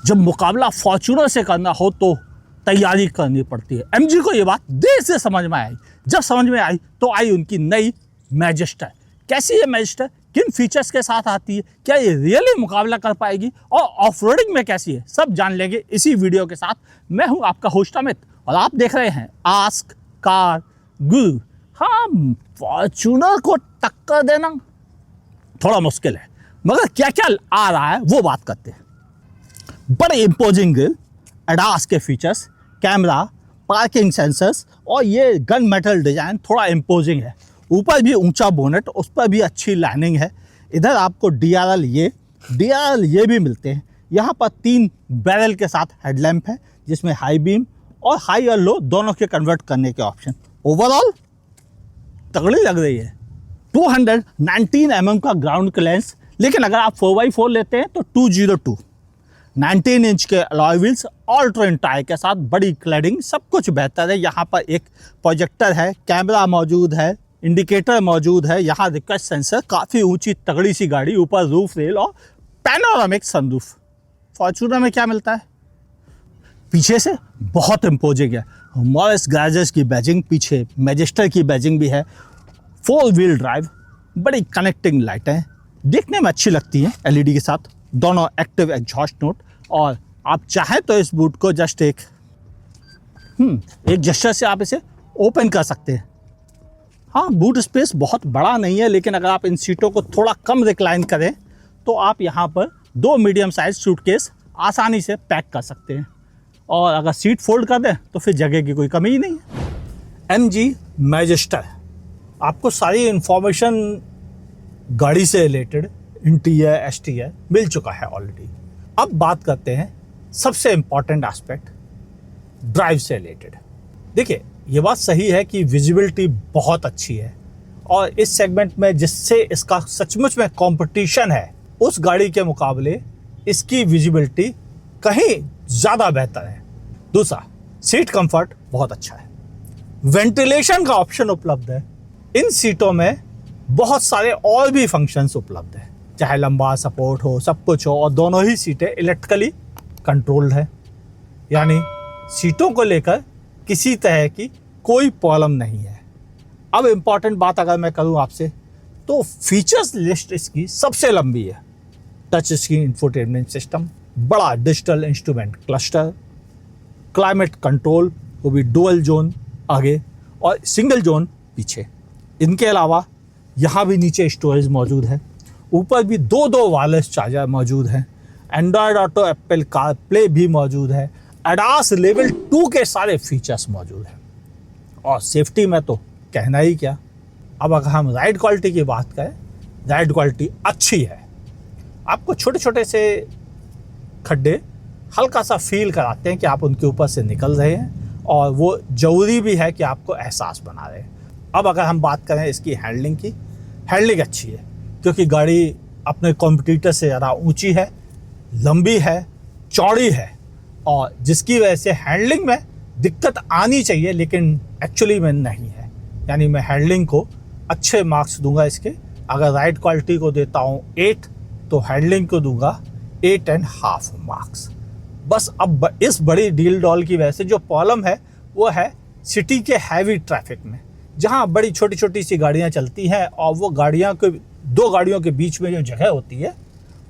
जब मुकाबला फॉर्च्यूनर से करना हो तो तैयारी करनी पड़ती है। एमजी को ये बात देर से समझ में आई। जब समझ में आई तो आई उनकी नई मैजेस्टर। कैसी है मैजेस्टर, किन फीचर्स के साथ आती है, क्या ये रियली मुकाबला कर पाएगी और ऑफ रोडिंग में कैसी है, सब जान लेंगे इसी वीडियो के साथ। मैं हूं आपका होस्ट अमित और आप देख रहे हैं आस्क कार गुरु। हाँ, फॉर्च्यूनर को टक्कर देना थोड़ा मुश्किल है, मगर क्या क्या आ रहा है वो बात करते हैं। बड़े इम्पोजिंग ग्रिल, एडास के फीचर्स, कैमरा, पार्किंग सेंसर्स और ये गन मेटल डिज़ाइन थोड़ा इम्पोजिंग है। ऊपर भी ऊंचा बोनेट, उस पर भी अच्छी लाइनिंग है। इधर आपको DRL ये भी मिलते हैं। यहाँ पर 3 बैरल के साथ हेडलैम्प है जिसमें हाई बीम और हाई और लो दोनों के कन्वर्ट करने के ऑप्शन। ओवरऑल तगड़ी लग रही है। 219 mm का ग्राउंड क्लियरेंस, लेकिन अगर आप 4x4 लेते हैं तो 202। 19 इंच के alloy wheels, all train tyre के साथ, बड़ी क्लैडिंग, सब कुछ बेहतर है। यहाँ पर एक प्रोजेक्टर है, कैमरा मौजूद है, इंडिकेटर मौजूद है, यहाँ रिक्वेस्ट सेंसर, काफ़ी ऊंची तगड़ी सी गाड़ी, ऊपर रूफ रेल और पैनोरामिक सनरूफ। फॉर्च्यूनर में क्या मिलता है? पीछे से बहुत इम्पोजिंग है। मॉरिस गैरेजेस की बैजिंग, पीछे मैजेस्टर की बैजिंग भी है। 4 व्हील ड्राइव, बड़ी कनेक्टिंग लाइटें, देखने में अच्छी लगती हैं LED के साथ। दोनों एक्टिव एग्जॉस्ट नोट, और आप चाहें तो इस बूट को जस्ट एक जेस्चर से आप इसे ओपन कर सकते हैं। हाँ, बूट स्पेस बहुत बड़ा नहीं है, लेकिन अगर आप इन सीटों को थोड़ा कम रिक्लाइन करें तो आप यहाँ पर 2 मीडियम साइज सूटकेस आसानी से पैक कर सकते हैं। और अगर सीट फोल्ड कर दें तो फिर जगह की कोई कमी ही नहीं है। MG मैजेस्टर, आपको सारी इंफॉर्मेशन गाड़ी से रिलेटेड, इंटीरियर एक्सटीरियर मिल चुका है ऑलरेडी। अब बात करते हैं सबसे इम्पॉर्टेंट एस्पेक्ट, ड्राइव से रिलेटेड। देखिए, ये बात सही है कि विजिबिलिटी बहुत अच्छी है, और इस सेगमेंट में जिससे इसका सचमुच में कंपटीशन है, उस गाड़ी के मुकाबले इसकी विजिबिलिटी कहीं ज़्यादा बेहतर है। दूसरा, सीट कंफर्ट बहुत अच्छा है। वेंटिलेशन का ऑप्शन उपलब्ध है। इन सीटों में बहुत सारे और भी फंक्शंस उपलब्ध है, चाहे लंबा सपोर्ट हो, सब कुछ हो, और दोनों ही सीटें इलेक्ट्रिकली कंट्रोल्ड है। यानी सीटों को लेकर किसी तरह की कोई प्रॉब्लम नहीं है। अब इम्पॉर्टेंट बात अगर मैं करूं आपसे, तो फीचर्स लिस्ट इसकी सबसे लंबी है। टच स्क्रीन इंफोटेनमेंट सिस्टम, बड़ा digital instrument cluster, climate control, वो भी डुअल जोन आगे और सिंगल जोन पीछे। इनके अलावा यहाँ भी नीचे स्टोरेज मौजूद है। ऊपर भी 2 वायरलेस चार्जर मौजूद हैं। Android auto, Apple car play भी मौजूद है। एडास लेवल 2 के सारे फीचर्स मौजूद हैं। और सेफ्टी में तो कहना ही क्या। अब अगर हम राइड क्वालिटी की बात करें, राइड क्वालिटी अच्छी है। आपको छोटे छोटे से खड्डे हल्का सा फील कराते हैं कि आप उनके ऊपर से निकल रहे हैं, और वो ज़रूरी भी है कि आपको एहसास बना रहे हैं। अब अगर हम बात करें इसकी हैंडलिंग की, हैंडलिंग अच्छी है, क्योंकि गाड़ी अपने कॉम्पिटिटर से ज़्यादा ऊंची है, लंबी है, चौड़ी है, और जिसकी वजह से हैंडलिंग में दिक्कत आनी चाहिए, लेकिन एक्चुअली में नहीं है। यानी मैं हैंडलिंग को अच्छे मार्क्स दूंगा इसके। अगर राइड क्वालिटी को देता हूँ 8, तो हैंडलिंग को दूंगा 8.5 मार्क्स। बस अब इस बड़ी डील डॉल की वजह से जो प्रॉब्लम है वो है सिटी के हैवी ट्रैफिक में, जहाँ बड़ी छोटी छोटी सी गाड़ियाँ चलती हैं, और वो गाड़ियाँ के 2 गाड़ियों के बीच में जो जगह होती है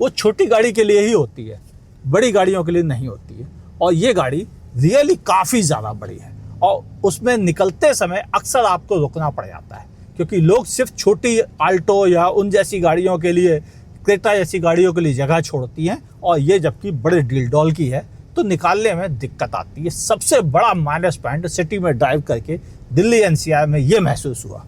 वो छोटी गाड़ी के लिए ही होती है, बड़ी गाड़ियों के लिए नहीं होती है। और ये गाड़ी रियली काफ़ी ज़्यादा बड़ी है, और उसमें निकलते समय अक्सर आपको रुकना पड़ जाता है, क्योंकि लोग सिर्फ छोटी आल्टो या उन जैसी गाड़ियों के लिए, क्रेटा जैसी गाड़ियों के लिए जगह छोड़ती हैं, और ये जबकि बड़े डील डॉल की है तो निकालने में दिक्कत आती है। सबसे बड़ा माइनस पॉइंट सिटी में ड्राइव करके दिल्ली NCR में ये महसूस हुआ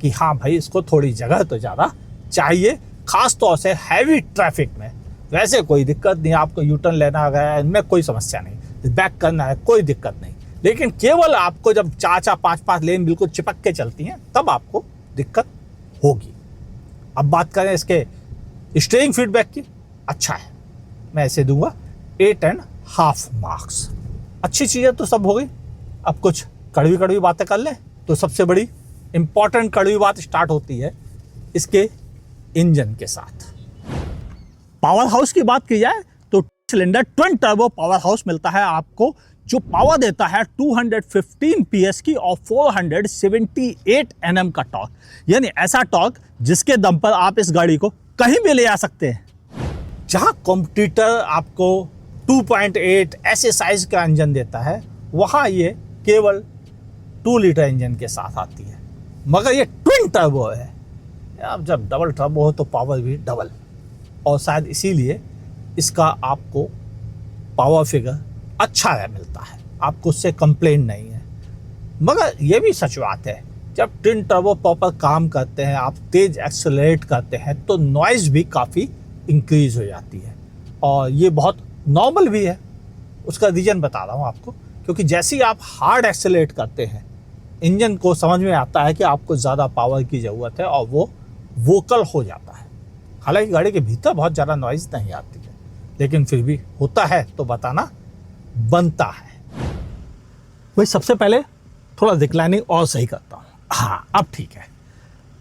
कि हाँ भाई, इसको थोड़ी जगह तो ज़्यादा चाहिए, ख़ास तौर से हैवी ट्रैफिक में। वैसे कोई दिक्कत नहीं, आपको यूटर्न लेना है, इनमें कोई समस्या नहीं, बैक करना है, कोई दिक्कत नहीं। लेकिन केवल आपको जब 4-4, 5-5 लेन बिल्कुल चिपक के चलती हैं, तब आपको दिक्कत होगी। अब बात करें इसके स्टीयरिंग फीडबैक की, अच्छा है, मैं इसे दूंगा 8.5 मार्क्स। अच्छी चीज़ें तो सब हो गई। अब कुछ कड़वी कड़वी बातें कर लें, तो सबसे बड़ी इम्पॉर्टेंट कड़वी बात स्टार्ट होती है इसके इंजन के साथ। पावर हाउस की बात की जाए तो cylinder twin turbo power house मिलता है आपको, जो पावर देता है 215 PS की और 478 Nm का टॉर्क, यानी ऐसा टॉर्क जिसके दम पर आप इस गाड़ी को कहीं भी ले आ सकते हैं। जहां कॉम्पिटिटर आपको 2.8 ऐसे साइज का इंजन देता है, वहां ये केवल 2 लीटर इंजन के साथ आती है, मगर ये ट्विन टर्बो है। अब जब डबल टर्बो हो तो पावर भी डबल, और शायद इसीलिए इसका आपको पावर फिगर अच्छा मिलता है, आपको उससे कंप्लेन नहीं है। मगर ये भी सच बात है, जब ट्विन टर्बो प्रॉपर काम करते हैं, आप तेज एक्सेलरेट करते हैं तो नॉइज़ भी काफ़ी इंक्रीज हो जाती है, और ये बहुत नॉर्मल भी है। उसका रीज़न बता रहा हूँ आपको, क्योंकि जैसे ही आप हार्ड एक्सेलरेट करते हैं, इंजन को समझ में आता है कि आपको ज़्यादा पावर की ज़रूरत है और वो वोकल हो जाता है। हालांकि गाड़ी के भीतर बहुत ज़्यादा नॉइज़ नहीं आती है, लेकिन फिर भी होता है तो बताना बनता है। वही सबसे पहले थोड़ा रिक्लाइनिंग और सही करता हूँ। हाँ, अब ठीक है,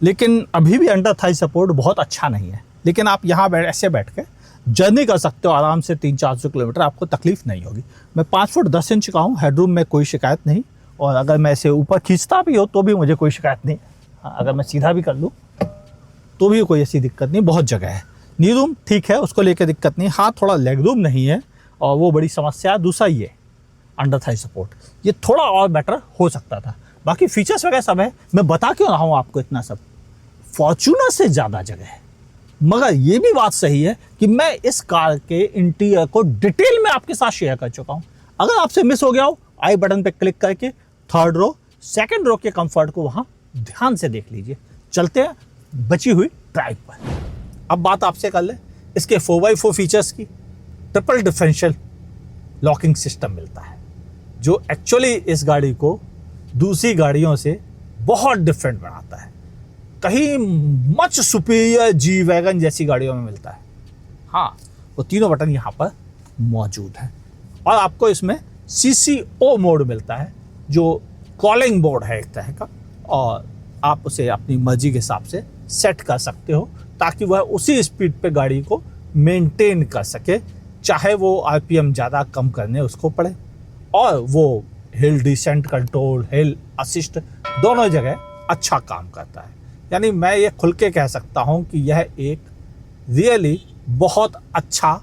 लेकिन अभी भी अंडर थाई सपोर्ट बहुत अच्छा नहीं है। लेकिन आप यहाँ ऐसे बैठ के जर्नी कर सकते हो आराम से 300-400 किलोमीटर, आपको तकलीफ नहीं होगी। मैं 5 फुट 10 इंच का हूँ, हेडरूम में कोई शिकायत नहीं, और अगर मैं इसे ऊपर खींचता भी हो तो भी मुझे कोई शिकायत नहीं। हाँ, अगर मैं सीधा भी कर लूँ तो भी कोई ऐसी दिक्कत नहीं, बहुत जगह है। नी रूम ठीक है, उसको लेकर दिक्कत नहीं। हाँ, थोड़ा लेग रूम नहीं है और वो बड़ी समस्या है। दूसरा ये अंडर थाई सपोर्ट, ये थोड़ा और बेटर हो सकता था। बाकी फीचर्स वगैरह सब है, मैं बता क्यों रहा हूँ आपको इतना सब, फॉर्च्यूनर से ज़्यादा जगह है। मगर ये भी बात सही है कि मैं इस कार के इंटीरियर को डिटेल में आपके साथ शेयर कर चुका हूँ। अगर आपसे मिस हो गया हो, आई बटन पे क्लिक करके 3rd रो 2nd रो के कंफर्ट को वहाँ ध्यान से देख लीजिए। चलते हैं बची हुई ड्राइव पर। अब बात आपसे कर ले इसके 4x4 फीचर्स की। ट्रिपल डिफरेंशियल लॉकिंग सिस्टम मिलता है, जो एक्चुअली इस गाड़ी को दूसरी गाड़ियों से बहुत डिफरेंट बनाता है। कहीं मच सुपीरियर जी वैगन जैसी गाड़ियों में मिलता है। हाँ, वो तीनों बटन यहाँ पर मौजूद हैं, और आपको इसमें CCO मोड मिलता है, जो कॉलिंग मोड है एक तरह का, और आप उसे अपनी मर्जी के हिसाब से सेट कर सकते हो ताकि वह उसी स्पीड पे गाड़ी को मेंटेन कर सके, चाहे वो RPM ज़्यादा कम करने उसको पड़े। और वो हिल डिसेंट कंट्रोल, हिल असिस्ट दोनों जगह अच्छा काम करता है। यानी मैं ये खुल के कह सकता हूँ कि यह एक रियली बहुत अच्छा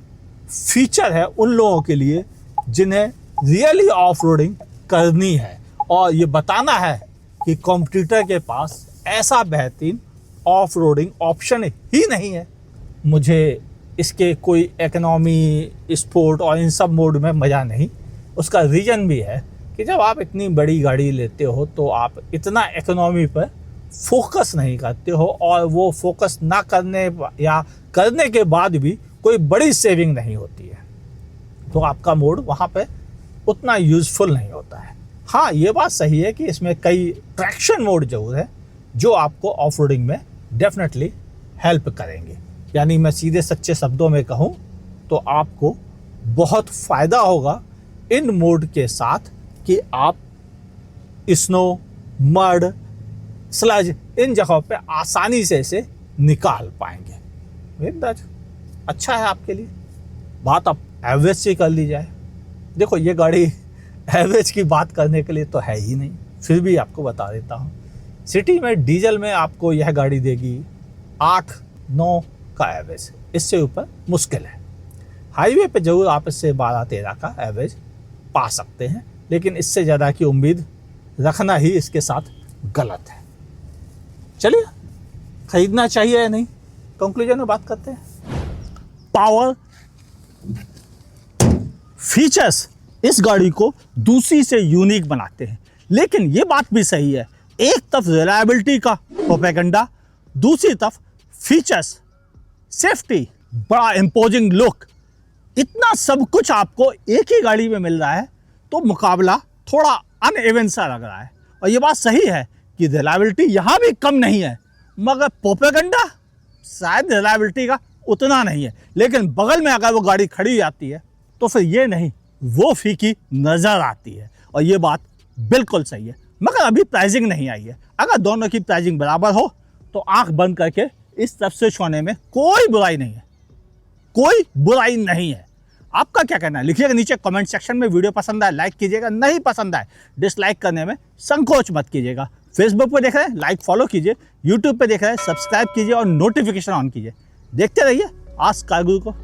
फीचर है उन लोगों के लिए जिन्हें रियली ऑफ रोडिंग करनी है, और ये बताना है कि कॉम्पिटिटर के पास ऐसा बेहतरीन ऑफ रोडिंग ऑप्शन ही नहीं है। मुझे इसके कोई इकोनॉमी, स्पोर्ट और इन सब मोड में मज़ा नहीं। उसका रीज़न भी है कि जब आप इतनी बड़ी गाड़ी लेते हो तो आप इतना इकोनॉमी पर फोकस नहीं करते हो, और वो फोकस ना करने या करने के बाद भी कोई बड़ी सेविंग नहीं होती है, तो आपका मोड वहाँ पे उतना यूज़फुल नहीं होता है। हाँ, ये बात सही है कि इसमें कई ट्रैक्शन मोड जरूर है जो आपको ऑफ रोडिंग में डेफिनेटली हेल्प करेंगे। यानी मैं सीधे सच्चे शब्दों में कहूँ तो आपको बहुत फ़ायदा होगा इन मोड के साथ कि आप स्नो, मड, स्लज इन जगहों पे आसानी से इसे निकाल पाएंगे। अच्छा है आपके लिए। बात अब एवरेज से कर ली जाए। देखो, ये गाड़ी एवरेज की बात करने के लिए तो है ही नहीं, फिर भी आपको बता देता हूँ। सिटी में डीजल में आपको यह गाड़ी देगी 8-9 का एवरेज, इससे ऊपर मुश्किल है। हाईवे पे जरूर आप इससे 12-13 का एवरेज पा सकते हैं, लेकिन इससे ज़्यादा की उम्मीद रखना ही इसके साथ गलत है। चलिए, खरीदना चाहिए या नहीं, कंक्लूजन में बात करते हैं। पावर, फीचर्स इस गाड़ी को दूसरी से यूनिक बनाते हैं, लेकिन ये बात भी सही है, एक तरफ रिलायबिलिटी का प्रोपेगेंडा, दूसरी तरफ फीचर्स, सेफ्टी, बड़ा इम्पोजिंग लुक, इतना सब कुछ आपको एक ही गाड़ी में मिल रहा है, तो मुकाबला थोड़ा अनइवन सा लग रहा है। और ये बात सही है कि रिलायबिलिटी यहाँ भी कम नहीं है, मगर प्रोपेगेंडा शायद रिलायबिलिटी का उतना नहीं है। लेकिन बगल में अगर वो गाड़ी खड़ी जाती है तो फिर ये नहीं, वो फीकी नज़र आती है, और ये बात बिल्कुल सही है। मगर अभी प्राइसिंग नहीं आई है। अगर दोनों की प्राइसिंग बराबर हो तो आंख बंद करके इस तरफ से छोड़ने में कोई बुराई नहीं है, कोई बुराई नहीं है। आपका क्या कहना है लिखिएगा नीचे कमेंट सेक्शन में। वीडियो पसंद आए लाइक कीजिएगा, नहीं पसंद आए डिसलाइक करने में संकोच मत कीजिएगा। फेसबुक पे देख रहे हैं लाइक फॉलो कीजिए, यूट्यूब पे देख रहे हैं सब्सक्राइब कीजिए और नोटिफिकेशन ऑन कीजिए। देखते रहिए आस्क कार गुरु को।